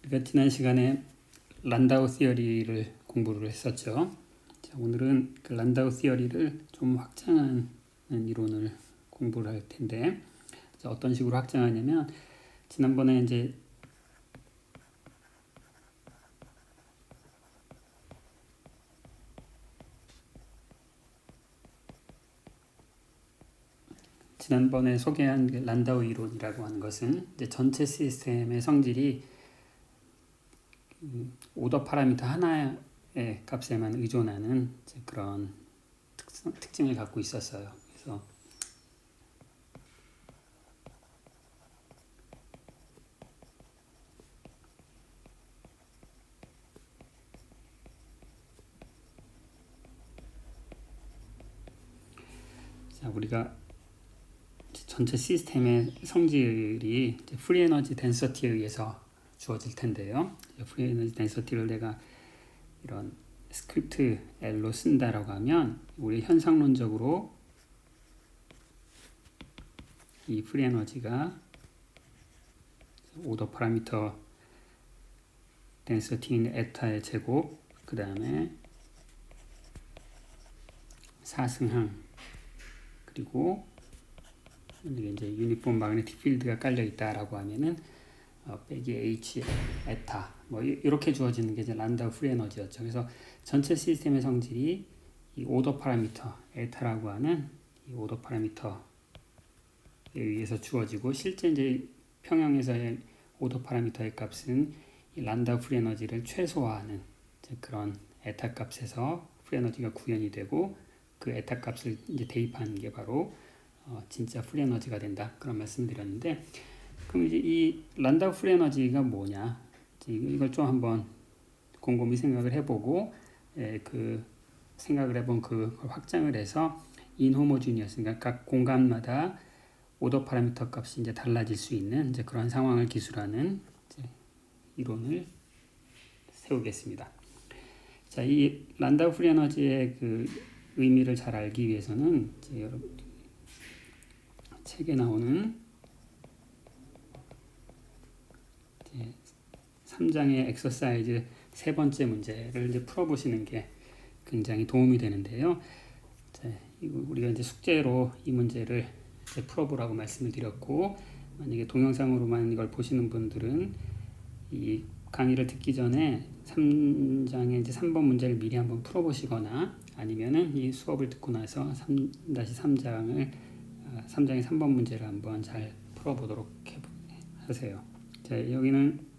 우리가 지난 시간에 란다우 시어리를 공부를 했었죠. 자, 오늘은 그 란다우 시어리를 좀 확장하는 이론을 공부를 할 텐데, 자, 어떤 식으로 확장하냐면 지난번에 이제 소개한 그 란다우 이론이라고 하는 것은 이제 전체 시스템의 성질이 오더 파라미터 하나의 값에만 의존하는 그런 특징을 갖고 있었어요. 그래서 자, 우리가 전체 시스템의 성질이 프리 에너지 덴서티에 의해서 주어질 텐데요. 프리 에너지 덴서티를 내가 이런 스크립트 L로 쓴다라고 하면 우리 현상론적으로 이 프리 에너지가 오더 파라미터 덴서티인 에타의 제곱, 그 다음에 4승항, 그리고 이제 유니폼 마그네틱 필드가 깔려 있다라고 하면은 빼기 H 에타 뭐 이렇게 주어지는 게 이제 란다우 프리 에너지였죠. 그래서 전체 시스템의 성질이 이 오더 파라미터 에타라고 하는 이 오더 파라미터에 의해서 주어지고, 실제 이제 평형에서의 오더 파라미터의 값은 이 란다우 프리 에너지를 최소화하는 그런 에타 값에서 프리 에너지가 구현이 되고, 그 에타 값을 이제 대입하는 게 바로 진짜 프리 에너지가 된다, 그런 말씀드렸는데, 그럼 이제 이 란다우 프리 에너지가 뭐냐, 이걸 좀 한번 곰곰이 생각을 해보고, 그 생각을 해본 그걸 확장을 해서 인호모지니어스, 그러니까 각 공간마다 오더 파라미터 값이 이제 달라질 수 있는 이제 그런 상황을 기술하는 이제 이론을 세우겠습니다. 자, 이 란다우 프리 에너지의 그 의미를 잘 알기 위해서는 이제 여러분 책에 나오는 3장의 엑서사이즈 세 번째 문제를 이제 풀어보시는 게 굉장히 도움이 되는데요. 자, 우리가 이제 숙제로 이 문제를 이제 풀어보라고 말씀을 드렸고, 만약에 동영상으로만 이걸 보시는 분들은 이 강의를 듣기 전에 3장의 이제 3번 문제를 미리 한번 풀어보시거나, 아니면은 이 수업을 듣고 나서 3-3장의 3번 문제를 한번 잘 풀어보도록 하세요. 자, 여기는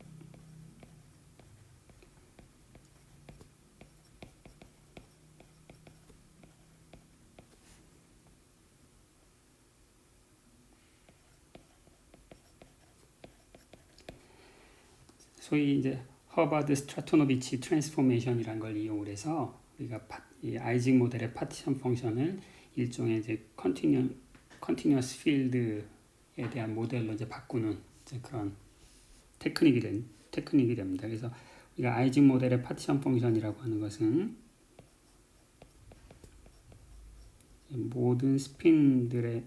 소위 이제 허버드 스트라토노비치 트랜스포메이션이라는 걸 이용을 해서 우리가 이 아이징 모델의 파티션 펑션을 일종의 이제 컨티뉴어스 필드에 대한 모델로 이제 바꾸는 이제 그런 테크닉이 됩니다. 그래서 우리가 아이징 모델의 파티션 펑션이라고 하는 것은 모든 스핀들의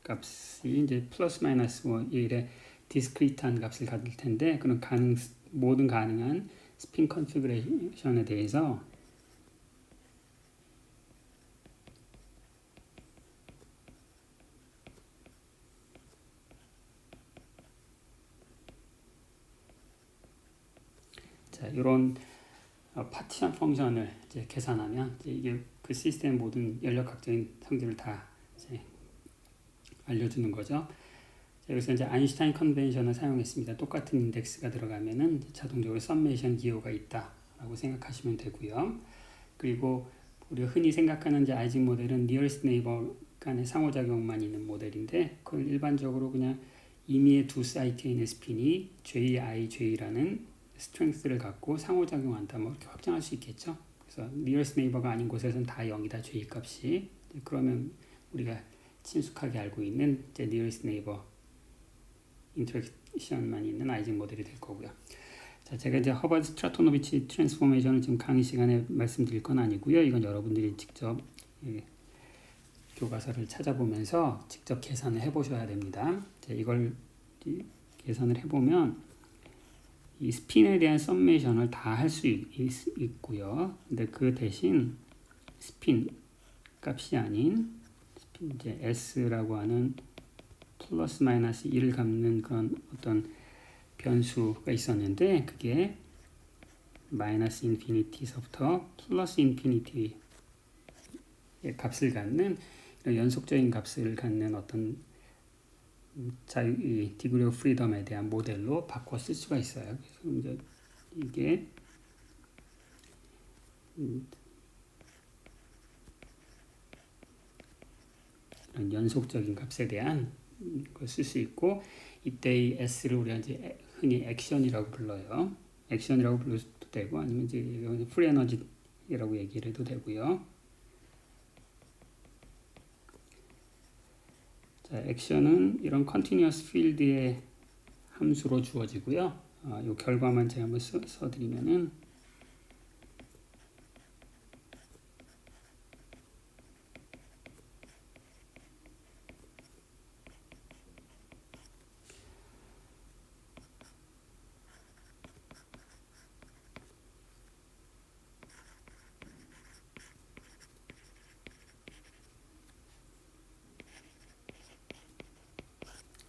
값이 이제 플러스 마이너스 뭐 1의 디스크리트한 값을 가질 텐데, 그런 모든 가능한 스핀 컨피그레이션에 대해서 자, 이런 파티션 펑션을 이제 계산하면 이제 이게 그 시스템의 모든 연력학적인 성질을 다 이제 알려주는 거죠. 여기서 이제 아인슈타인 컨벤션을 사용했습니다. 똑같은 인덱스가 들어가면은 자동적으로 썸메이션 기호가 있다라고 생각하시면 되고요. 그리고 우리가 흔히 생각하는 이제 아이징 모델은 니어리스트 네이버 간의 상호작용만 있는 모델인데, 그걸 일반적으로 그냥 임의의 두 사이트에 있는 스핀이 JIJ라는 스트렝스를 갖고 상호작용한다, 뭐 이렇게 확정할 수 있겠죠. 그래서 니어리스트 네이버가 아닌 곳에서는 다 0이다, J 값이. 그러면 우리가 친숙하게 알고 있는 이제 니어리스트 네이버 인터랙션만 있는 아이징 모델이 될 거고요. 자, 제가 이제 허버드 스트라토노비치 트랜스포메이션을 지금 강의 시간에 말씀드릴 건 아니고요. 이건 여러분들이 직접 교과서를 찾아보면서 직접 계산을 해보셔야 됩니다. 자, 이걸 계산을 해보면 이 스핀에 대한 썸메이션을 다 할 수 있고요. 근데 그 대신 스핀 값이 아닌 스핀 이제 s라고 하는 플러스 마이너스 1을 갖는 그런 어떤 변수가 있었는데 그게 마이너스 인피니티서부터 플러스 인피니티의 값을 갖는 이런 연속적인 값을 갖는 어떤 이 디그리 오브 프리덤에 대한 모델로 바꿔 쓸 수가 있어요. 그래서 이제 이게 이런 연속적인 값에 대한 걸 쓸 수 있고 이때의 s를 우리가 이제 흔히 액션이라고 불러요. 액션이라고 불러도 되고 아니면 이제 프리 에너지라고 얘기를 해도 되고요. 자, 액션은 이런 컨티뉴어스 필드의 함수로 주어지고요. 이 결과만 제가 한번 써드리면은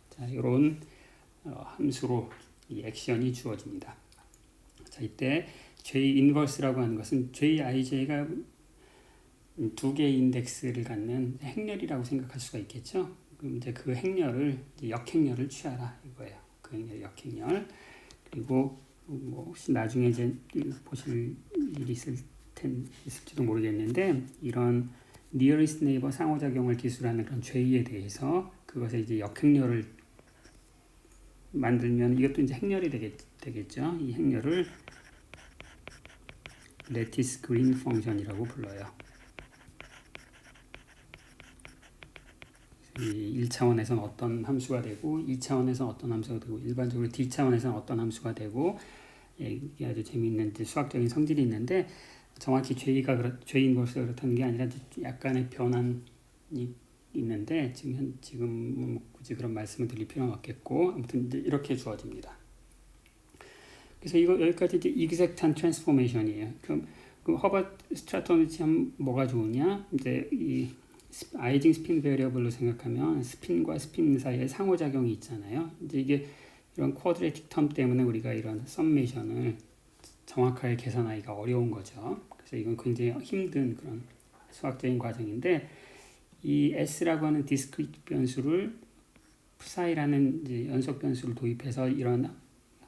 자, 이런 함수로 이 액션이 주어집니다. 자, 이때 J 인버스라고 하는 것은 JIJ가 두 개의 인덱스를 갖는 행렬이라고 생각할 수가 있겠죠. 그럼 이제 그 행렬을 이제 역행렬을 취하라 이거예요. 그 행렬 역행렬. 그리고 뭐 혹시 나중에 이제 보실 일이 있을지도 모르겠는데 이런 nearest neighbor 상호작용을 기술하는 그런 J에 대해서 그것에 이제 역행렬을 만들면 이것도 이제 행렬이 되겠죠. 이 행렬을 레티스 그린 펑션이라고 불러요. 이 1차원에서는 어떤 함수가 되고 2차원에서는 어떤 함수가 되고 일반적으로 D차원에서는 어떤 함수가 되고 이게 아주 재미있는 수학적인 성질이 있는데 정확히 J 인버스가 그렇다는 게 아니라 약간의 변환이 있는데 지금 굳이 그런 말씀을 드릴 필요는 없겠고 아무튼 이제 이렇게 주어집니다. 그래서 이거 여기까지 이제 exact한 트랜스포메이션이에요. 그럼 그 허버트 스트라토노치 하면 뭐가 좋으냐? 이제 이 아이징 스핀 베리어블로 생각하면 스핀과 스핀 사이에 상호작용이 있잖아요. 이제 이게 이런 쿼드레틱 텀 때문에 우리가 이런 썸메이션을 정확하게 계산하기가 어려운 거죠. 그래서 이건 굉장히 힘든 그런 수학적인 과정인데 이 S라고 하는 디스크리트 변수를 psi라는 이제 연속 변수를 도입해서 이런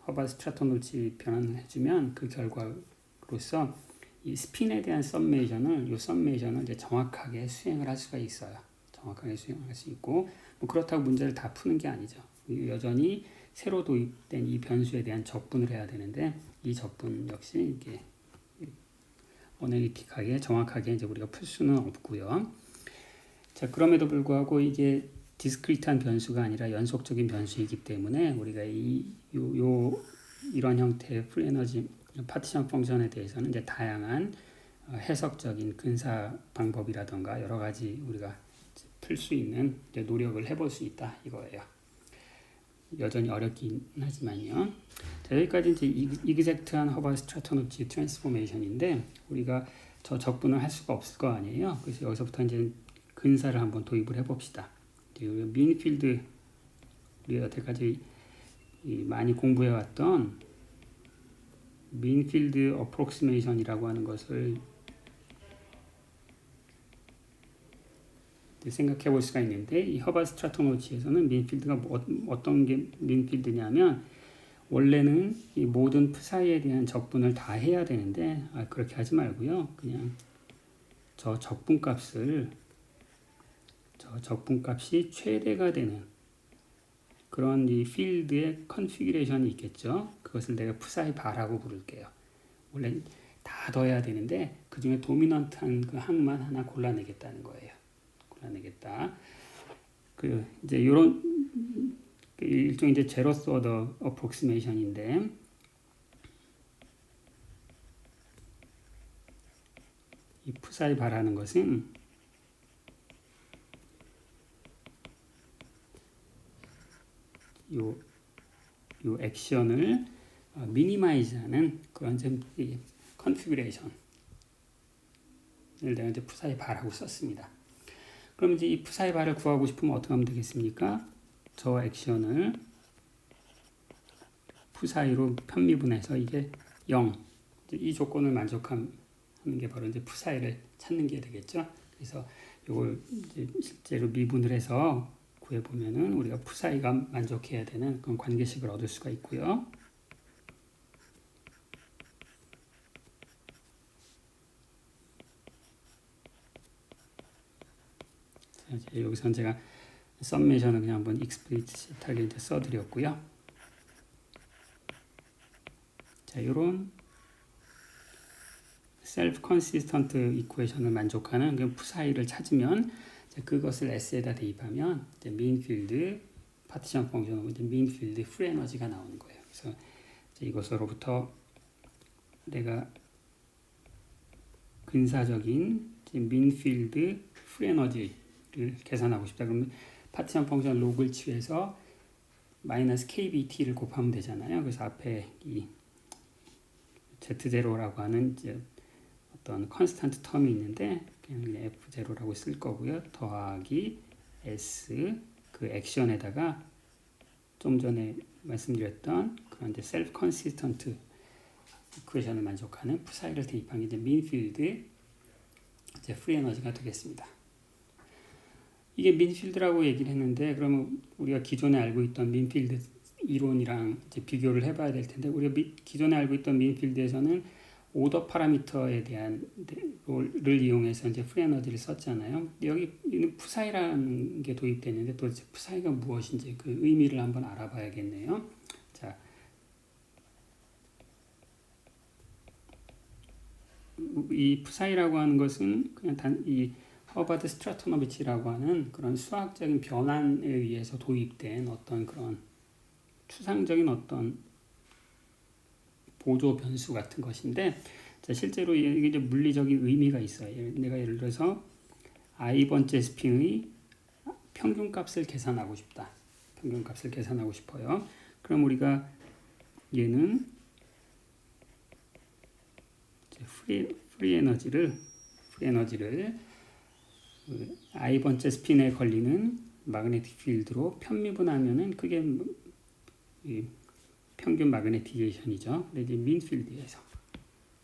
허버트 스트라토노치 변환을 해주면 그 결과로서 이 스핀에 대한 썸메이션을 이제 정확하게 수행을 할 수가 있어요. 정확하게 수행할 수 있고 뭐 그렇다고 문제를 다 푸는 게 아니죠. 여전히 새로 도입된 이 변수에 대한 적분을 해야 되는데 이 적분 역시 이게 어널리틱하게 정확하게 이제 우리가 풀 수는 없고요. 자, 그럼에도 불구하고 이게 디스크리트한 변수가 아니라 연속적인 변수이기 때문에 우리가 이런 형태의 풀 에너지 파티션 펑션에 대해서는 이제 다양한 해석적인 근사 방법이라던가 여러 가지 우리가 풀 수 있는 이제 노력을 해볼 수 있다 이거예요. 여전히 어렵긴 하지만요. 자, 여기까지 이제 이그젝트한 허버트 스트라토노치 트랜스포메이션인데 우리가 저 적분을 할 수가 없을 거 아니에요. 그래서 여기서부터 이제 근사를 한번 도입을 해봅시다. 민필드 우리가 여태까지 많이 공부해왔던 민필드 어프록시메이션이라고 하는 것을 생각해 볼 수가 있는데 이 허버트 스트라토노치에서는 민필드가 어떤 게 민필드냐면 원래는 이 모든 psi에 대한 적분을 다 해야 되는데 그렇게 하지 말고요. 그냥 저 적분값이 최대가 되는 그런 이 필드의 컨피규레이션이 있겠죠. 그것을 내가 psi 바라고 부를게요. 원래 다 더해야 되는데 그 중에 도미넌트한 그 항만 하나 골라내겠다는 거예요. 골라내겠다. 그 이제 이런 일종의 이제 제로스 오더 어프록시메이션인데 이 psi 바라는 것은 요 액션을 미니마이즈하는 그런 좀 컨피그레이션을 내가 이제 푸사이 bar하고 썼습니다. 그럼 이제 이 푸사이 bar을 구하고 싶으면 어떻게 하면 되겠습니까? 저 액션을 푸사이로 편미분해서 이게 0, 이 조건을 만족하는 게 바로 이제 푸사이를 찾는 게 되겠죠. 그래서 이걸 이제 실제로 미분을 해서 구해보면은 우리가 푸사이가 만족해야 되는 그런 관계식을 얻을 수가 있고요. 자, 이제 여기서 제가 썸메이션을 그냥 한번 익스플리시트하게 이제 써드렸고요. 자, 이런 셀프 컨시스턴트 이퀘이션을 만족하는 그 푸사이를 찾으면 그것을 S에다 대입하면 이제 민필드 파티션 펑션으로 이제 민필드 프리 에너지가 나오는 거예요. 그래서 이제 이것으로부터 내가 근사적인 민필드 프리 에너지를 계산하고 싶다. 그러면 파티션 펑션 로그를 취해서 마이너스 KBT를 곱하면 되잖아요. 그래서 앞에 이 Z0라고 하는 이제 어떤 컨스탄트 텀이 있는데 그냥 F0라고 쓸 거고요. 더하기 S 그 액션에다가 좀 전에 말씀드렸던 그런 이제 셀프 컨시스턴트 이퀘이션을 만족하는 푸사이를 대입한 게 이제 민필드 이제 프리 에너지가 되겠습니다. 이게 민필드라고 얘기를 했는데 그러면 우리가 기존에 알고 있던 민필드 이론이랑 이제 비교를 해봐야 될 텐데 우리가 기존에 알고 있던 민필드에서는 오더 파라미터에 대한 를 이용해서 이제 프리 에너지를 썼잖아요. 여기 푸사이라는 게 도입되는데 도대체 푸사이가 무엇인지 그 의미를 한번 알아봐야겠네요. 자, 이 푸사이라고 하는 것은 그냥 이 허버드 스트라토노비치라고 하는 그런 수학적인 변환에 의해서 도입된 어떤 그런 추상적인 어떤 보조 변수 같은 것인데 자, 실제로 이게 이제 물리적인 의미가 있어요. 내가 예를 들어서 i번째 스핀의 평균값을 계산하고 싶다. 평균값을 계산하고 싶어요. 그럼 우리가 얘는 이제 프리 에너지를 i번째 스핀에 걸리는 마그네틱 필드로 편미분하면은 그게 이 평균 마그네티제이션이죠. 근데 이제 민필드에서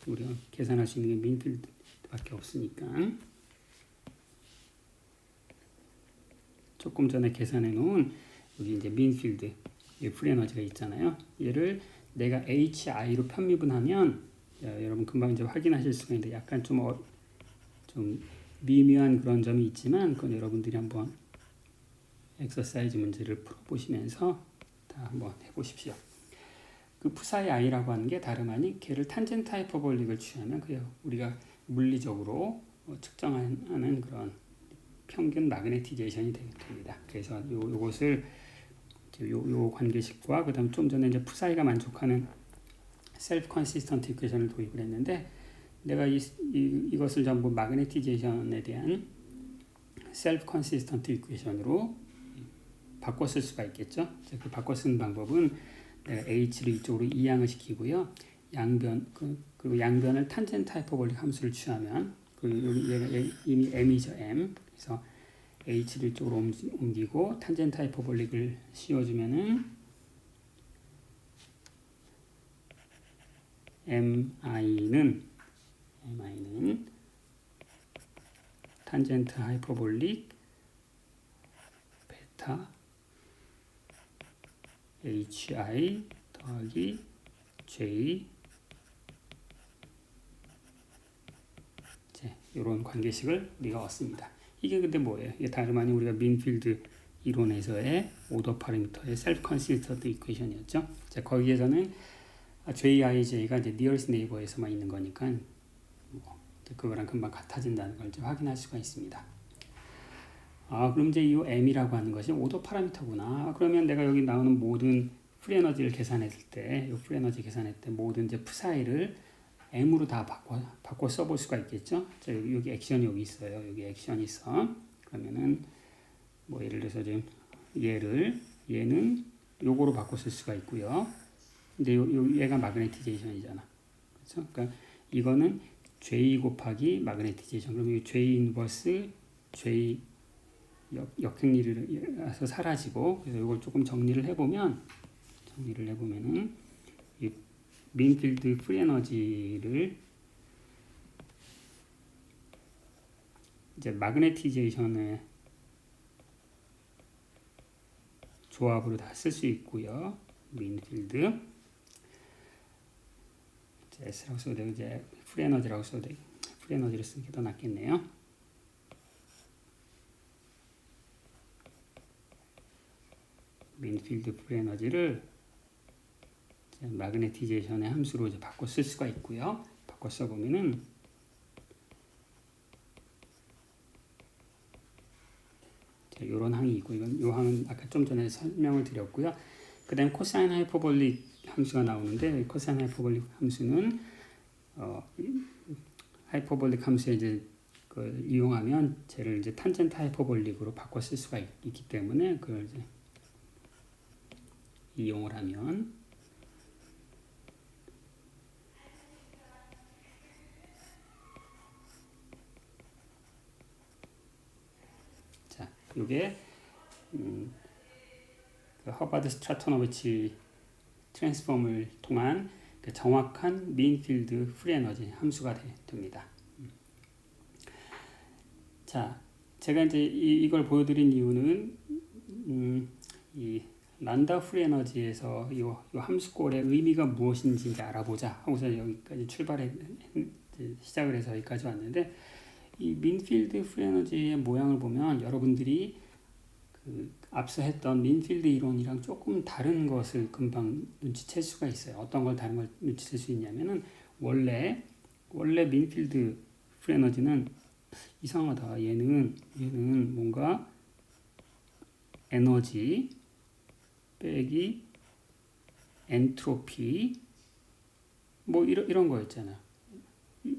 우리가 계산할 수 있는 게 민필드밖에 없으니까 조금 전에 계산해 놓은 여기 이제 민필드 프리 에너지가 있잖아요. 얘를 내가 HI로 편미분하면 여러분 금방 이제 확인하실 수가 있는데 약간 좀 미묘한 그런 점이 있지만 그건 여러분들이 한번 엑서사이즈 문제를 풀어보시면서 다 한번 해보십시오. 그 푸사이 i라고 하는 게 다름 아닌 걔를 탄젠트 하이퍼볼릭을 취하면 그게 우리가 물리적으로 측정하는 그런 평균 마그네티제이션이 됩니다. 그래서 요것을 요 관계식과 그다음 좀 전에 이제 푸사이가 만족하는 셀프 컨시스턴트 이퀘이션을 도입을 했는데 내가 이것을 전부 마그네티제이션에 대한 셀프 컨시스턴트 이퀘이션으로 바꿔 쓸 수가 있겠죠. 그 바꿔 쓰는 방법은 내가 h를 이쪽으로 이항을 시키고요. 그리고 양변을 탄젠트 하이퍼볼릭 함수를 취하면 얘가 이미 m이죠, m. 그래서 h를 이쪽으로 옮기고 탄젠트 하이퍼볼릭을 씌워주면은 mi는 탄젠트 하이퍼볼릭 베타 hi 더하기 j 이런 관계식을 우리가 얻습니다. 이게 근데 뭐예요? 이게 다름 아닌 우리가 민필드 이론에서의 오더 파라미터의 셀프 컨시스턴트 이퀘이션이었죠. 자, 거기에서는 jij가 이제 nearest neighbor에서만 있는 거니까 그거랑 금방 같아진다는 걸 이제 확인할 수가 있습니다. 그럼 이제 이 m이라고 하는 것이 오더 파라미터구나. 그러면 내가 여기 나오는 모든 프리 에너지를 계산했을 때, 이 프리 에너지 계산했을 때 모든 이제 푸사이를 m으로 다 바꿔 써볼 수가 있겠죠. 자, 여기 액션이 여기 있어요. 여기 액션이 있어. 그러면은 뭐 예를 들어서 지금 얘는 요거로 바꿔 쓸 수가 있고요. 근데 얘가 마그네티제이션이잖아. 그렇죠? 그러니까 이거는 J 곱하기 마그네티제이션. 그럼 이 J 인버스 J 역행리라서 사라지고, 그래서 이걸 조금 정리를 해보면은 이 민필드 프리에너지를 이제 마그네티제이션의 조합으로 다 쓸 수 있고요. 민필드 S라고 써도 되고, 이제 프리에너지라고 써도 되고, 프리에너지를 쓰는 게 더 낫겠네요. 민필드 프리에너지를 마그네티제이션의 함수로 이제 바꿔 쓸 수가 있고요. 바꿔 써보면은 이런 항이 있고, 이건 요 항은 아까 좀 전에 설명을 드렸고요. 그 다음 코사인 하이퍼볼릭 함수가 나오는데, 코사인 하이퍼볼릭 함수는 하이퍼볼릭 함수에 이제 그걸 이용하면 쟤를 이제 탄젠트 하이퍼볼릭으로 바꿔 쓸 수가 있기 때문에 그걸 이제 이용을 하면 자, 요게 그 허바드 스트라토노비치 트랜스폼을 통한 그 정확한 민필드 프리에너지 함수가 됩니다. 자, 제가 이제 이걸 보여드린 이유는 이 란다 프리에너지에서 이 함수꼴의 의미가 무엇인지 이제 알아보자 하고서 여기까지 시작을 해서 여기까지 왔는데, 이 민필드 프리에너지의 모양을 보면 여러분들이 그 앞서 했던 민필드 이론이랑 조금 다른 것을 금방 눈치챌 수가 있어요. 어떤 걸 다른 걸 눈치챌 수 있냐면은 원래 민필드 프리에너지는 이상하다. 얘는 뭔가 에너지 빼기 엔트로피 뭐 이런 거였잖아.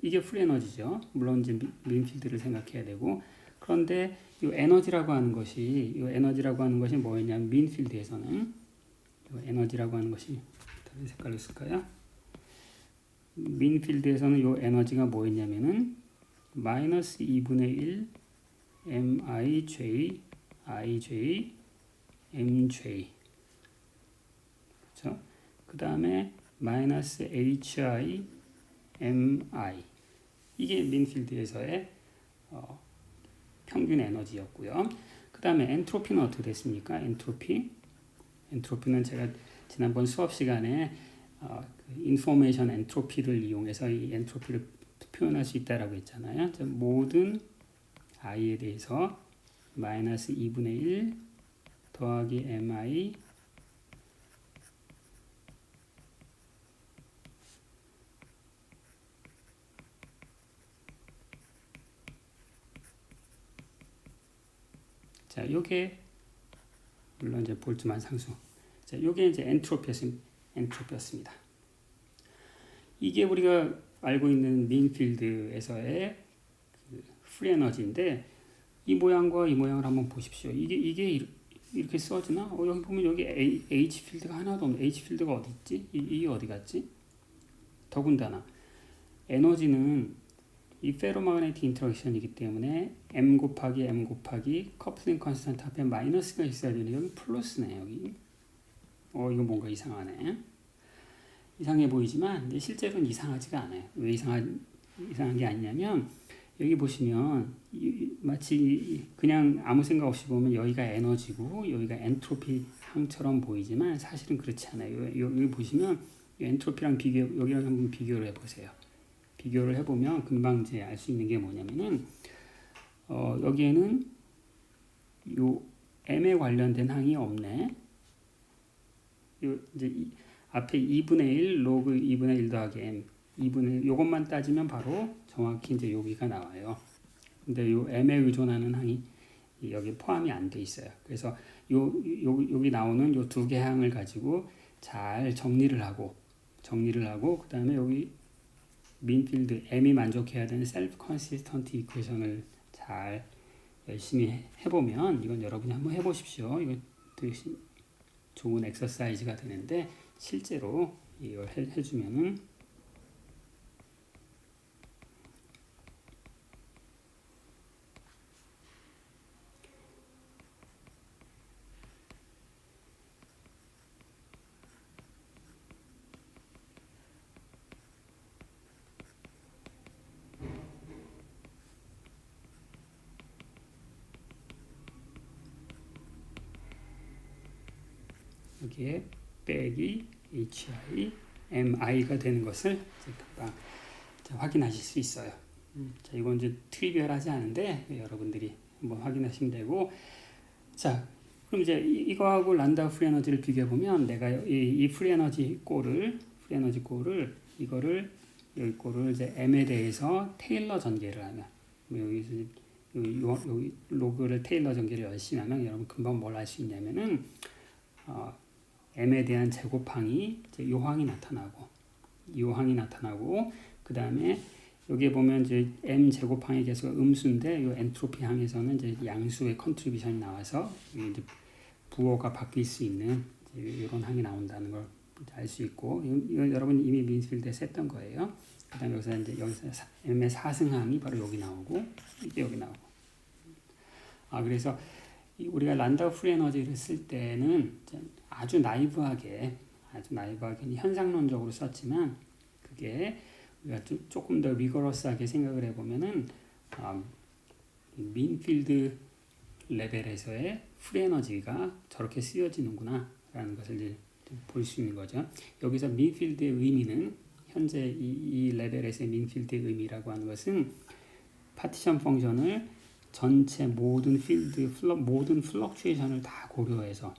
이게 프리에너지죠. 물론 이제 민필드를 생각해야 되고, 그런데 이 에너지라고 하는 것이 뭐였냐면 민필드에서는 이 에너지라고 하는 것이 다른 색깔로 쓸까요? 민필드에서는 이 에너지가 뭐였냐면은 마이너스 2분의 1 MIJ IJ MJ, 그렇죠? 그 다음에 마이너스 HI MI, 이게 민필드에서의 평균 에너지였고요. 그 다음에 엔트로피는 어떻게 됐습니까? 엔트로피는 제가 지난번 수업 시간에 인포메이션 엔트로피를 이용해서 이 엔트로피를 표현할 수 있다라고 했잖아요. 모든 i에 대해서 마이너스 2분의 1 더하기 mi 자, 요게 물론 이제 볼트만 상수. 자, 요게 이제 엔트로피였습니다. 이게 우리가 알고 있는 민필드에서의 그 프리에너지인데, 이 모양과 이 모양을 한번 보십시오. 이게 이렇게 써지나? 여기 보면 여기 H 필드가 하나도 없네. H 필드가 어디 있지? 이게 어디 갔지? 더군다나 에너지는 이 페로마그네틱 인터랙션이기 때문에 m 곱하기 커플링 컨스턴트 앞에 마이너스가 있어야 되는데 여기 플러스네. 여기 이거 뭔가 이상하네. 이상해 보이지만 근데 실제로는 이상하지가 않아요. 왜 이상한 게 아니냐면, 여기 보시면 마치 그냥 아무 생각 없이 보면 여기가 에너지고 여기가 엔트로피 항처럼 보이지만 사실은 그렇지 않아요. 여기 보시면 엔트로피랑 여기랑 한번 비교를 해보세요. 비교를 해보면 금방 이제 알 수 있는 게 뭐냐면은 여기에는 요 m에 관련된 항이 없네. 이제 앞에 2분의 1 로그 2분의 1 더하기 m 2분의 1, 요것만 따지면 바로 정확히 이제 여기가 나와요. 근데 요 m에 의존하는 항이 여기 포함이 안 돼 있어요. 그래서 여기 나오는 요 두 개 항을 가지고 잘 정리를 하고 그 다음에 여기 민필드 m이 만족해야 되는 셀프 컨시스턴트 이퀘이션을 잘 열심히 해보면, 이건 여러분이 한번 해보십시오. 이거 되게 좋은 엑서사이즈가 되는데, 실제로 이걸 해주면은 여기에 빼기 hi mi가 되는 것을 이제 금방 확인하실 수 있어요. 자, 이건 이제 트리비얼하지 않은데 여러분들이 한번 확인하시면 되고, 자, 그럼 이제 이거하고 란다우 프리 에너지를 비교해 보면 내가 이 프리 에너지 꼴을 이거를 여기 꼴을 이제 m에 대해서 테일러 전개를 하면 여기서 여기 로그를 테일러 전개를 열심히 하면 여러분 금방 뭘 알 수 있냐면은 m에 대한 제곱항이 이제 요항이 나타나고 그 다음에 여기에 보면 이제 m 제곱항의 개수가 음수인데 이 엔트로피 항에서는 이제 양수의 컨트리뷰션이 나와서 이제 부호가 바뀔 수 있는 이런 항이 나온다는 걸 알 수 있고, 이건 여러분 이미 민스필드에서 했던 거예요. 그 다음에 여기서 m의 사승항이 바로 여기 나오고 이게 여기 나오고. 그래서 우리가 란다우 프리 에너지를 쓸 때는 아주 나이브하게 현상론적으로 썼지만 그게 우리가 조금 더 리거러스하게 생각을 해보면은 민필드 레벨에서의 프리 에너지가 저렇게 쓰여지는구나 라는 것을 이제 볼 수 있는 거죠. 여기서 민필드의 의미는 현재 이 레벨에서의 민필드의 의미라고 하는 것은 파티션 펑션을 전체 모든 플럭추에이션을 다 고려해서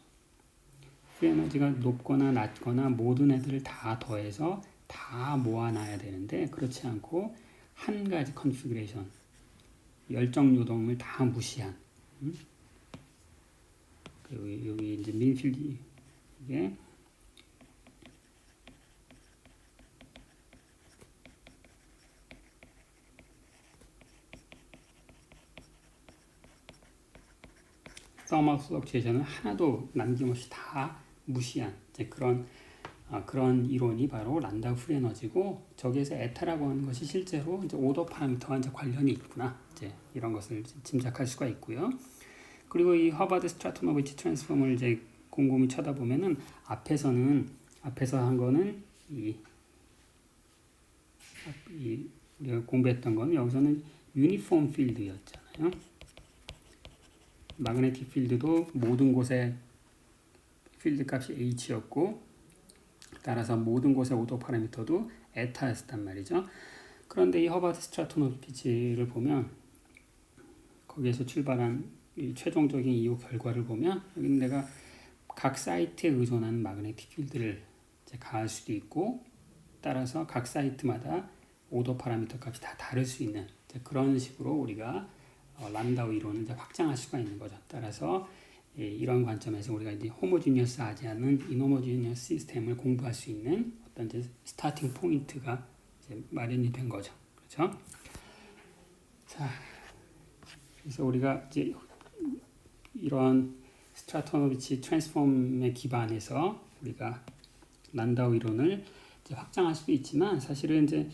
프리 에너지가 높거나 낮거나 모든 애들을 다 더해서 다 모아놔야 되는데 그렇지 않고 한 가지 컨피그레이션 열정 요동을 다 무시한 여기 이제 민필드 이게 서머 플럭추에이션을 하나도 남김없이 다 무시한 이제 그런 이론이 바로 란다우 프리 에너지고, 저기에서 에타라고 하는 것이 실제로 이제 오더 파라미터와 이제 관련이 있구나 이제 이런 것을 짐작할 수가 있고요. 그리고 이 허버드 스트라토노비치 트랜스폼을 이제 곰곰이 쳐다보면은 앞에서 한 거는 우리가 공부했던 거는 여기서는 유니폼 필드였잖아요. 마그네틱 필드도 모든 곳에 필드 값이 h였고 따라서 모든 곳의 오도 파라미터도 에타였단 말이죠. 그런데 이 허버드 스트라토노비치를 보면 거기에서 출발한 이 최종적인 이후 결과를 보면 여기는 내가 각 사이트에 의존하는 마그네틱 필드를 이제 가할 수도 있고 따라서 각 사이트마다 오도 파라미터 값이 다 다를 수 있는 그런 식으로 우리가 란다우 이론을 이제 확장할 수가 있는 거죠. 따라서 이런 관점에서 우리가 이제 호모지니어스하지 않은 인호모지니어스 시스템을 공부할 수 있는 어떤 이제 스타팅 포인트가 이제 마련이 된 거죠. 그렇죠? 자, 그래서 우리가 이제 이런 스트라토노비치 트랜스폼에 기반해서 우리가 란다우 이론을 이제 확장할 수도 있지만 사실은 이제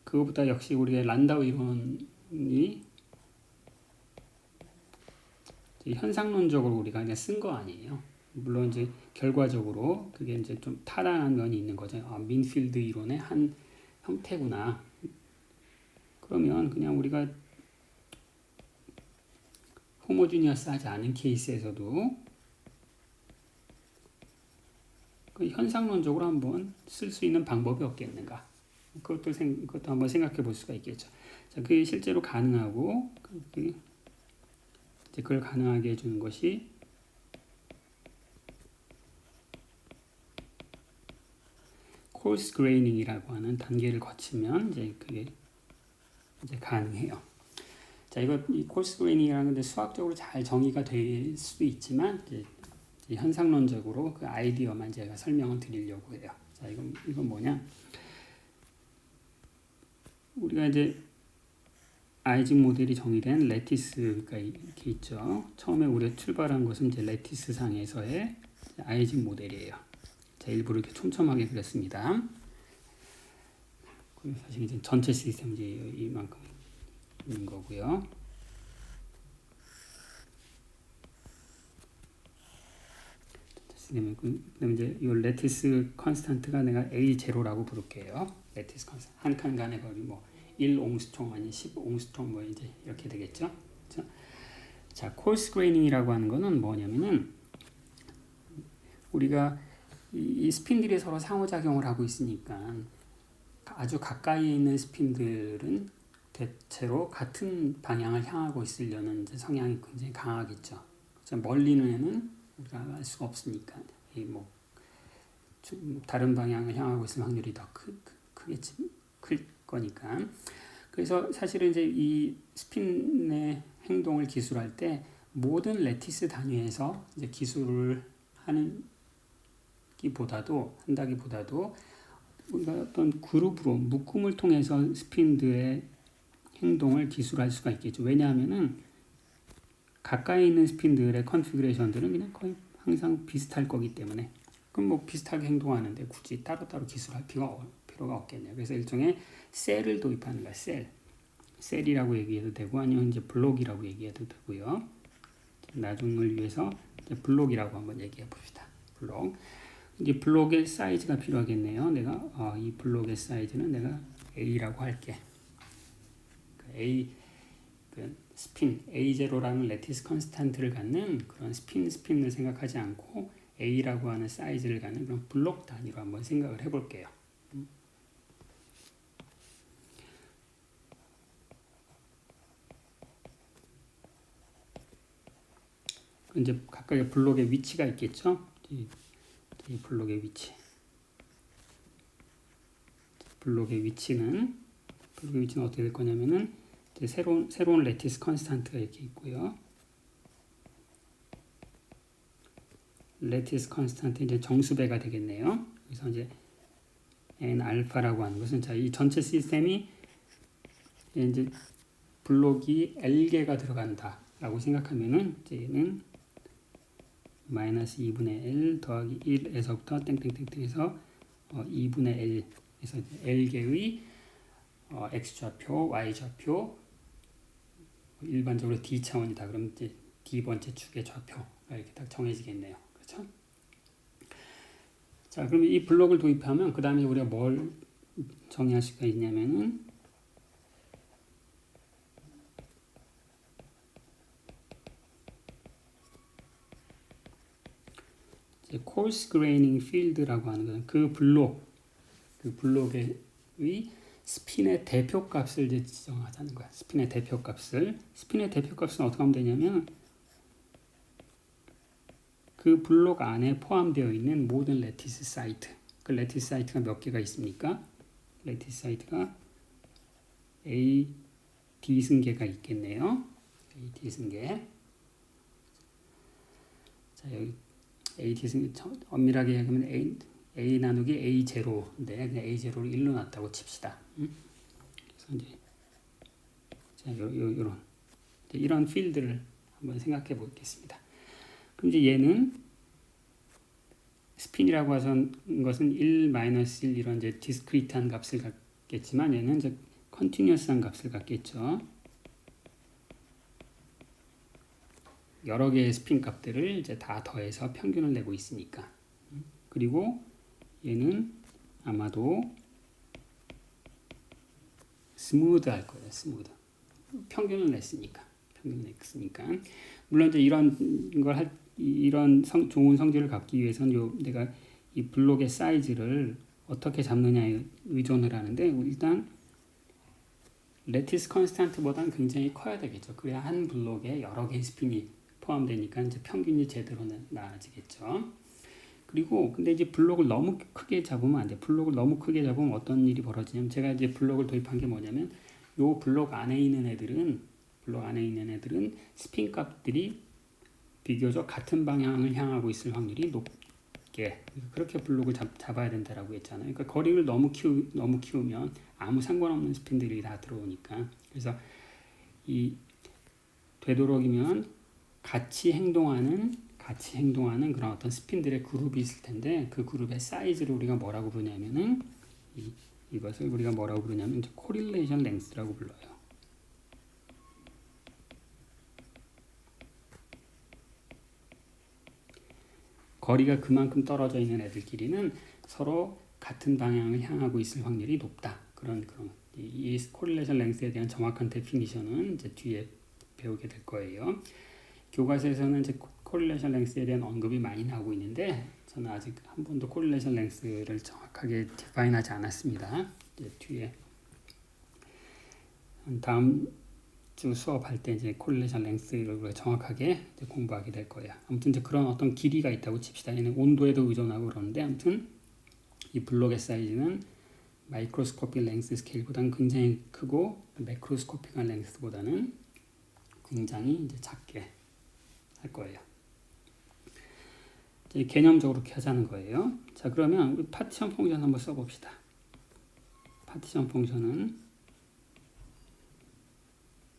그거보다 역시 우리가 란다우 이론이 현상론적으로 우리가 그냥 쓴 거 아니에요. 물론 이제 결과적으로 그게 이제 좀 타당한 면이 있는 거죠. 민필드 이론의 한 형태구나. 그러면 그냥 우리가 호모지니어스하지 않은 케이스에서도 그 현상론적으로 한번 쓸 수 있는 방법이 없겠는가? 그것도 한번 생각해 볼 수가 있겠죠. 자, 그게 실제로 가능하고 그걸 가능하게 해주는 것이 코스 그레이닝이라고 하는 단계를 거치면 이제 그게 이제 가능해요. 자, 이 코스 그레이닝이라는 건데 수학적으로 잘 정의가 될 수도 있지만 이제 현상론적으로 그 아이디어만 제가 설명을 드리려고 해요. 자, 이건 뭐냐? 우리가 이제 아이징 모델이 정의된 레티스가 이렇게 있죠. 처음에 우리가 출발한 것은 이제 레티스 상에서의 아이징 모델이에요. 자, 일부러 이렇게 촘촘하게 그렸습니다. 사실 이제 전체 시스템 이제 이만큼 있는 거고요. 그다음에 이제 이 레티스 컨스탄트가 내가 A0라고 부를게요. 레티스 컨스탄트 한 칸 간의 거리 뭐 1옹스트롱 아니 10옹스트롱 뭐 이제 이렇게 되겠죠. 그렇죠? 자, 코어스 그레이닝이라고 하는 거는 뭐냐면은 우리가 이 스핀들이 서로 상호작용을 하고 있으니까 아주 가까이 있는 스핀들은 대체로 같은 방향을 향하고 있으려는 이제 성향이 굉장히 강하겠죠. 멀리 있는 애는 우리가 알 수가 없으니까 뭐 다른 방향을 향하고 있을 확률이 더 클 거니까. 그래서 사실은 이제 이 스핀의 행동을 기술할 때 모든 레티스 단위에서 이제 기술을 한다기보다도 우리가 어떤 그룹으로 묶음을 통해서 스핀들의 행동을 기술할 수가 있겠죠. 왜냐하면은 가까이 있는 스핀들의 컨피그레이션들은 그냥 거의 항상 비슷할 거기 때문에 그럼 뭐 비슷하게 행동하는데 굳이 따로따로 기술할 필요가 없겠네요. 그래서 일종의 셀을 도입하는 거야. 셀이라고 얘기해도 되고 아니면 이제 블록이라고 얘기해도 되고요. 나중을 위해서 이제 블록이라고 한번 얘기해 봅시다. 블록. 이제 블록의 사이즈가 필요하겠네요. 내가 이 블록의 사이즈는 내가 A라고 할게. 스핀 A0라는 레티스 컨스탄트를 갖는 그런 스핀을 생각하지 않고 A라고 하는 사이즈를 갖는 그런 블록 단위로 한번 생각을 해볼게요. 이제 각각의 블록의 위치가 있겠죠. 이 블록의 위치. 블록의 위치는 어떻게 될 거냐면은 이제 새로운 레티스 컨스탄트가 이렇게 있고요. 레티스 컨스탄트 이제 정수배가 되겠네요. 그래서 이제 n 알파라고 하는 것은 자, 이 전체 시스템이 이제 블록이 L개가 들어간다라고 생각하면은 얘는 마이너스 2분의 L 더하기 1에서부터 땡땡땡땡해서 2분의 L에서 L개의 X좌표, Y좌표 일반적으로 D차원이다. 그럼 이제 D번째 축의 좌표가 이렇게 딱 정해지겠네요. 그렇죠? 자, 그러면 이 블록을 도입하면 그 다음에 우리가 뭘 정의할 수가 있냐면은 코어스 그레이닝 필드라고 하는 것은 그 블록의 스핀의 대표값을 이제 지정하자는 거야. 스핀의 대표값은 어떻게 하면 되냐면 그 블록 안에 포함되어 있는 모든 레티스 사이트. 그 레티스 사이트가 몇 개가 있습니까? 레티스 사이트가 A, D 승계가 있겠네요. A, D 승계. 자, 여기 A, D 승계 엄밀하게 얘기하면 A 나누기 A0인데 그냥 A0를 1로 놨다고 칩시다. 그래서 이제 자, 이런 필드를 한번 생각해 보겠습니다. 그럼 이제 얘는 스핀이라고 하는 것은 1, 마이너스 1 이런 이제 디스크리트한 값을 갖겠지만 얘는 이제 컨티뉴어스한 값을 갖겠죠. 여러 개의 스핀 값들을 이제 다 더해서 평균을 내고 있으니까. 그리고 얘는 아마도 스무드 할 거예요. 스무드. 평균을 냈으니까. 물론 이제 이런 좋은 성질을 갖기 위해서는 내가 이 블록의 사이즈를 어떻게 잡느냐에 의존을 하는데 일단 레티스 컨스탄트보다는 굉장히 커야 되겠죠. 그래야 한 블록에 여러 개의 스핀이 포함되니까 이제 평균이 제대로 나아지겠죠. 그리고 근데 이제 블록을 너무 크게 잡으면 안 돼. 블록을 너무 크게 잡으면 어떤 일이 벌어지냐면 제가 이제 블록을 도입한 게 뭐냐면 요 블록 안에 있는 애들은 스핀 값들이 비교적 같은 방향을 향하고 있을 확률이 높게 그렇게 블록을 잡아야 된다라고 했잖아요. 그러니까 거리를 너무 키우면 아무 상관없는 스핀들이 다 들어오니까 그래서 되도록이면 같이 행동하는 같이 행동하는 그런 어떤 스핀들의 그룹이 있을 텐데 그 그룹의 사이즈를 우리가 뭐라고 부르냐면은 이것을 우리가 뭐라고 부르냐면 코릴레이션 랭스라고 불러요. 거리가 그만큼 떨어져 있는 애들끼리는 서로 같은 방향을 향하고 있을 확률이 높다. 그런 이 코릴레이션 랭스에 대한 정확한 데피니션은 이제 뒤에 배우게 될 거예요. 교과서에서는 이제 코릴레이션 랭스에 대한 언급이 많이 나오고 있는데 저는 아직 한 번도 코릴레이션 랭스를 정확하게 디파인하지 않았습니다. 이제 뒤에 다음 주 수업할 때 이제 코릴레이션 랭스를 정확하게 이제 공부하게 될 거예요. 아무튼 이제 그런 어떤 길이가 있다고 칩시다. 얘는 온도에도 의존하고 그러는데 아무튼 이 블록의 사이즈는 마이크로스코픽 랭스 스케일보다는 굉장히 크고 매크로스코픽한 랭스보다는 굉장히 이제 작게 할 거예요. 이제 개념적으로 이렇게 하자는 거예요. 자, 그러면 우리 파티션 펑션 한번 써봅시다. 파티션 펑션은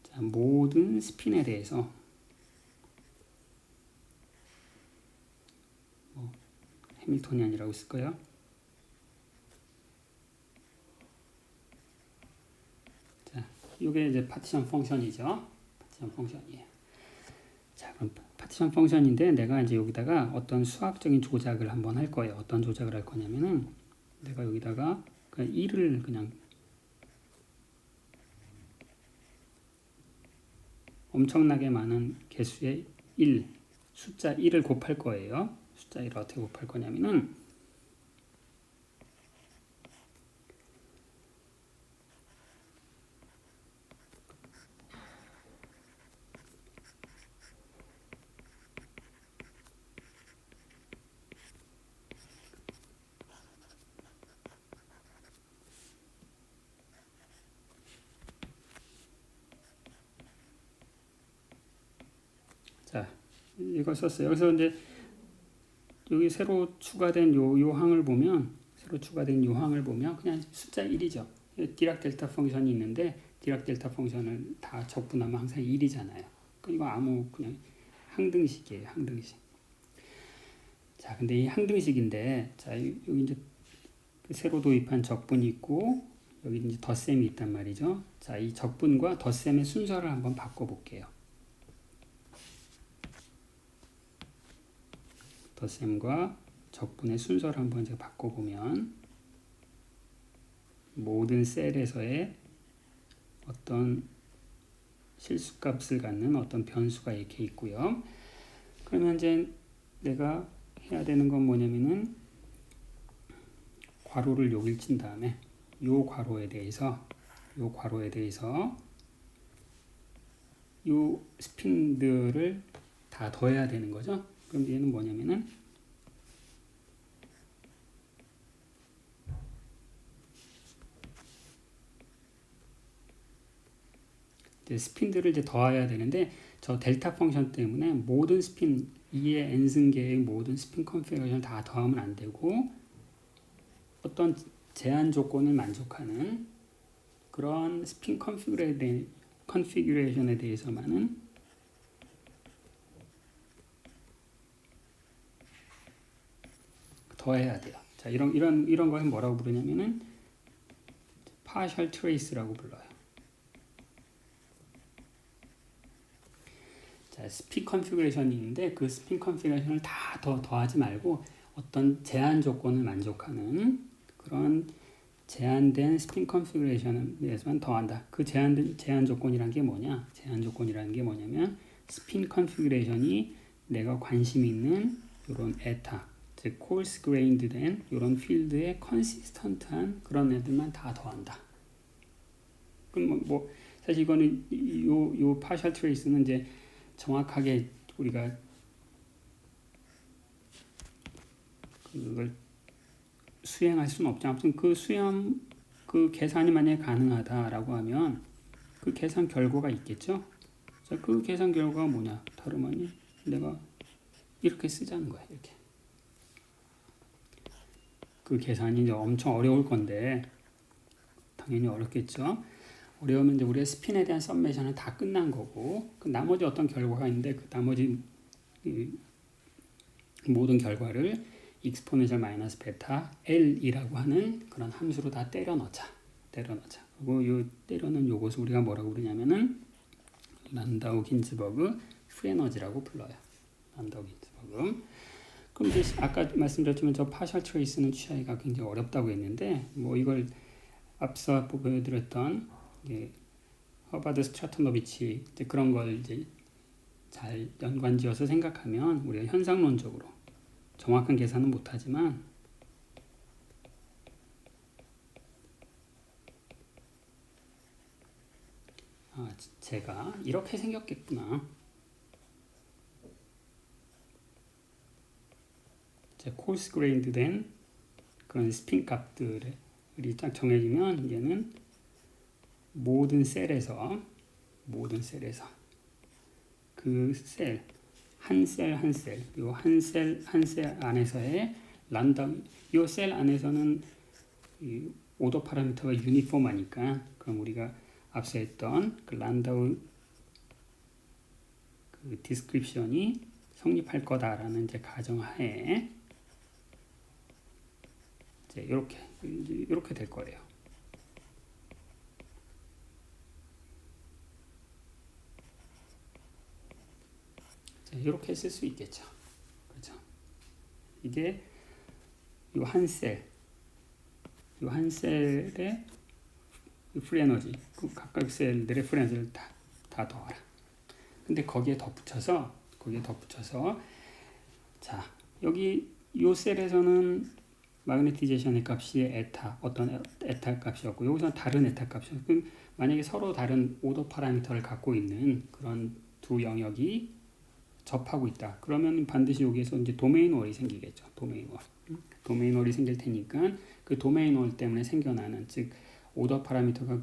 자, 모든 스핀에 대해서 해밀토니안이라고 쓸 거예요. 자, 이게 이제 파티션 펑션이죠. 파티션 펑션이에요. 자, 그럼 파티션 펑션인데 내가 이제 여기다가 어떤 수학적인 조작을 한번 할 거예요. 어떤 조작을 할 거냐면은 내가 여기다가 그냥 1을 그냥 엄청나게 많은 개수의 1, 숫자 1을 곱할 거예요. 숫자 1을 어떻게 곱할 거냐면은 자, 이거 썼어요. 그래서 이제 여기 새로 추가된 요 항을 보면 그냥 숫자 1이죠. 디락 델타 펑션이 있는데 디락 델타 펑션을 다 적분하면 항상 1이잖아요. 이거 아무 그냥 항등식이에요. 항등식. 자, 근데 이 항등식인데 자, 여기 이제 새로 도입한 적분이 있고 여기 이제 덧셈이 있단 말이죠. 자, 이 적분과 덧셈의 순서를 한번 바꿔 볼게요. 덧셈과 적분의 순서를 한번 이제 바꿔보면 모든 셀에서의 어떤 실수값을 갖는 어떤 변수가 이렇게 있고요. 그러면 이제 내가 해야 되는 건 뭐냐면은 괄호를 여길 친 다음에 요 괄호에 대해서 요 스핀들을 다 더해야 되는 거죠. 그럼 얘는 뭐냐면은 이제 스핀들을 이제 더해야 되는데 저 델타 펑션 때문에 모든 스핀 2의 n승계의 모든 스핀 컨피그레이션을 다 더하면 안 되고 어떤 제한 조건을 만족하는 그런 스핀 컨피그레이션에 대해서만은 더해야 돼요. 자, 이런 것을 뭐라고 부르냐면은 partial trace라고 불러요. 자, 스핀 컨피그레이션이 있는데 그 스핀 컨피그레이션을 다 더하지 말고 어떤 제한 조건을 만족하는 그런 제한된 스핀 컨피그레이션에 대해서만 더한다. 그 제한 조건이란 게 뭐냐? 제한 조건이라는 게 뭐냐면 스핀 컨피그레이션이 내가 관심 있는 이런 에타 즉 코arse grained 된 이런 필드에 컨시스턴트한 그런 애들만 다 더한다. 그럼 뭐 사실 이거는 요 partial trace는 이제 정확하게 우리가 그걸 수행할 수는 없죠. 아무튼 그 계산이 만약에 가능하다라고 하면 그 계산 결과가 있겠죠. 자, 그 계산 결과가 뭐냐? 다름 아닌 내가 이렇게 쓰자는 거야. 이렇게. 그 계산이 이제 엄청 어려울 건데 당연히 어렵겠죠. 어려우면 이제 우리의 스핀에 대한 썸메이션은 다 끝난 거고 그 나머지 어떤 결과가 있는데 그 나머지 모든 결과를 exponential 마이너스 베타 L이라고 하는 그런 함수로 다 때려 넣자. 그리고 요 때려 넣은 요것을 우리가 뭐라고 부르냐면은 란다우 긴즈버그 프리에너지라고 불러요. 란다우 긴즈버그. 그럼 이제 아까 말씀드렸지만 저 파셜 트레이스는 취하기가 굉장히 어렵다고 했는데 뭐 이걸 앞서 보여드렸던 허바드 스트라토노비치 그런 걸 이제 잘 연관지어서 생각하면 우리가 현상론적으로 정확한 계산은 못하지만 제가 이렇게 생겼겠구나. 코스 그레인드 된 그런 스핀 값들이 딱 정해지면 얘는 모든 셀에서 그 셀, 한 셀, 요 한 셀 안에서의 란덤, 요 셀 안에서는 이 오더 파라미터가 유니폼하니까 그럼 우리가 앞서 했던 그 란다우 그 디스크립션이 성립할 거다라는 이제 가정하에 이제 이렇게 될 거예요. 이렇게 쓸 수 있겠죠. 그렇죠? 이게 요 한 셀의 프리 에너지, 그 각각 셀들의 프리 에너지를 다 더하라. 근데 거기에 덧붙여서 자, 여기 요 셀에서는 마그네티제이션의 값이 어떤 에타 값이었고 여기서는 다른 에타 값이었고 그럼 만약에 서로 다른 오더 파라미터를 갖고 있는 그런 두 영역이 접하고 있다. 그러면 반드시 여기에서 이제 도메인 월이 생기겠죠. 도메인 월이 생길 테니까 그 도메인 월 때문에 생겨나는 즉 오더 파라미터가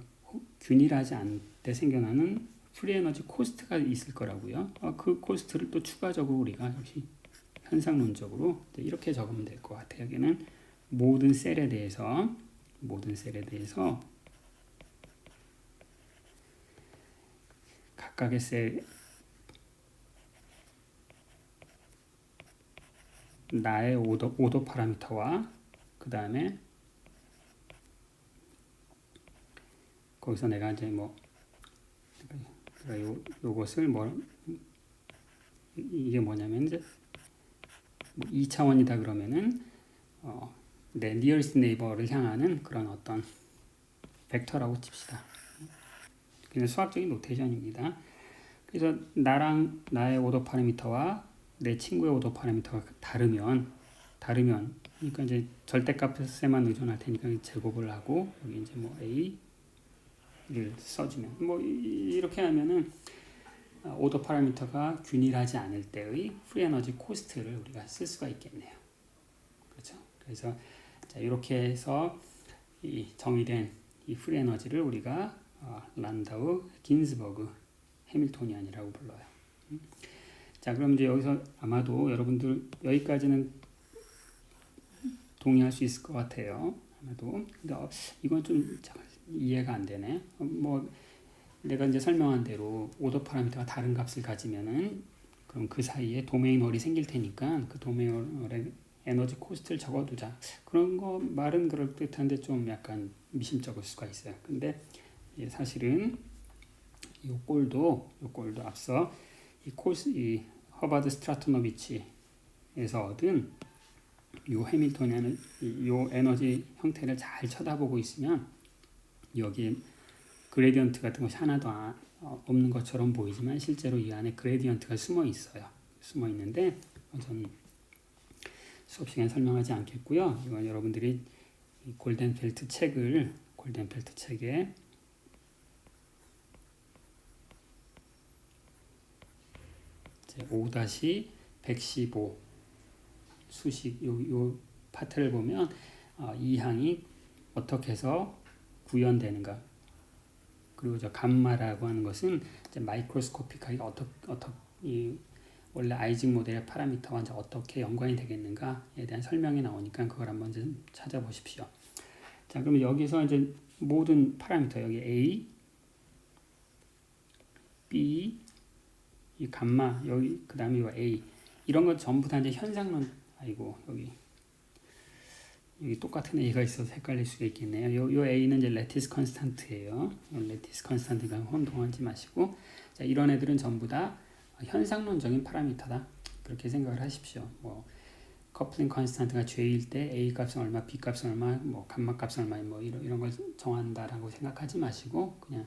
균일하지 않을 때 생겨나는 프리 에너지 코스트가 있을 거라고요. 그 코스트를 또 추가적으로 우리가 역시 현상론적으로 이렇게 적으면 될 것 같아요. 여기는 모든 셀에 대해서 각각의 셀 나의 오더 파라미터와 그 다음에 거기서 내가 이제 요것을 이게 뭐냐면 이제 2차원이다 그러면은 내 nearest neighbor를 향하는 그런 어떤 벡터라고 칩시다. 그냥 수학적인 노테이션입니다. 그래서 나랑 나의 오더 파라미터와 내 친구의 오더 파라미터가 다르면 그러니까 이제 절대값에만 의존할 테니까 제곱을 하고 여기 이제 A를 써주면 이렇게 하면은 오더 파라미터가 균일하지 않을 때의 프리 에너지 코스트를 우리가 쓸 수가 있겠네요. 그렇죠? 그래서 자, 이렇게 해서 이 정의된 이 프리 에너지를 우리가 란다우 긴즈버그 해밀토니안이라고 불러요. 자, 그럼 이제 여기서 아마도 여러분들 여기까지는 동의할 수 있을 것 같아요. 아마도. 근데 이건 좀 이해가 안 되네. 내가 이제 설명한 대로 오더 파라미터가 다른 값을 가지면은 그럼 그 사이에 도메인 월이 생길 테니까 그 도메인 월의 에너지 코스트를 적어두자. 그런 거 말은 그럴듯한데 좀 약간 미심쩍을 수가 있어요. 근데 사실은 요 꼴도 앞서 이 허바드 스트라토노비치에서 얻은 요 해밀토니안은 요 에너지 형태를 잘 쳐다보고 있으면 여기에 그레디언트 같은 것이 하나도 없는 것처럼 보이지만 실제로 이 안에 그레디언트가 숨어 있는데 저는 수업 시간에 설명하지 않겠고요. 이건 여러분들이 골덴펠트 책에 5-115 수식 요 파트를 보면 이 항이 어떻게 해서 구현되는가 그리고 저 감마라고 하는 것은 이제 마이크로스코픽하게 어떻게 원래 아이징 모델의 파라미터와 이제 어떻게 연관이 되겠는가에 대한 설명이 나오니까 그걸 한번 좀 찾아보십시오. 자, 그러면 여기서 이제 모든 파라미터 여기 A, B, 이 감마 여기 그다음에 이 A 이런 것 전부 다 이제 현상론. 아이고 여기 똑같은 a가 있어서 헷갈릴 수가 있겠네요. 요 a는 이제 레티스 컨스탄트예요. 레티스 컨스탄트가 혼동하지 마시고, 자, 이런 애들은 전부 다 현상론적인 파라미터다. 그렇게 생각을 하십시오. 뭐 커플링 컨스탄트가 J일 때 A 값은 얼마, B 값은 얼마, 뭐 감마 값은 얼마, 뭐 이런 걸 정한다라고 생각하지 마시고, 그냥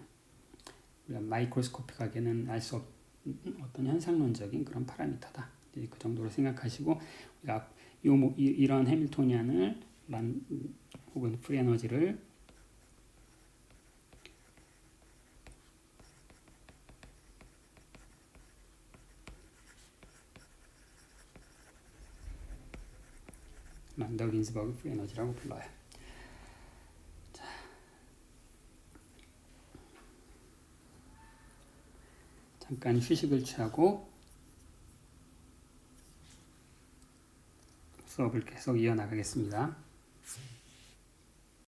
우리가 마이크로스코픽하게는 알 수 없는 어떤 현상론적인 그런 파라미터다. 그 정도로 생각하시고, 우리가 이런 해밀토니안을 혹은 프리 에너지를 만더 긴즈버그 프리 에너지라고 불러요. 자, 잠깐 휴식을 취하고 수업을 계속 이어나가겠습니다.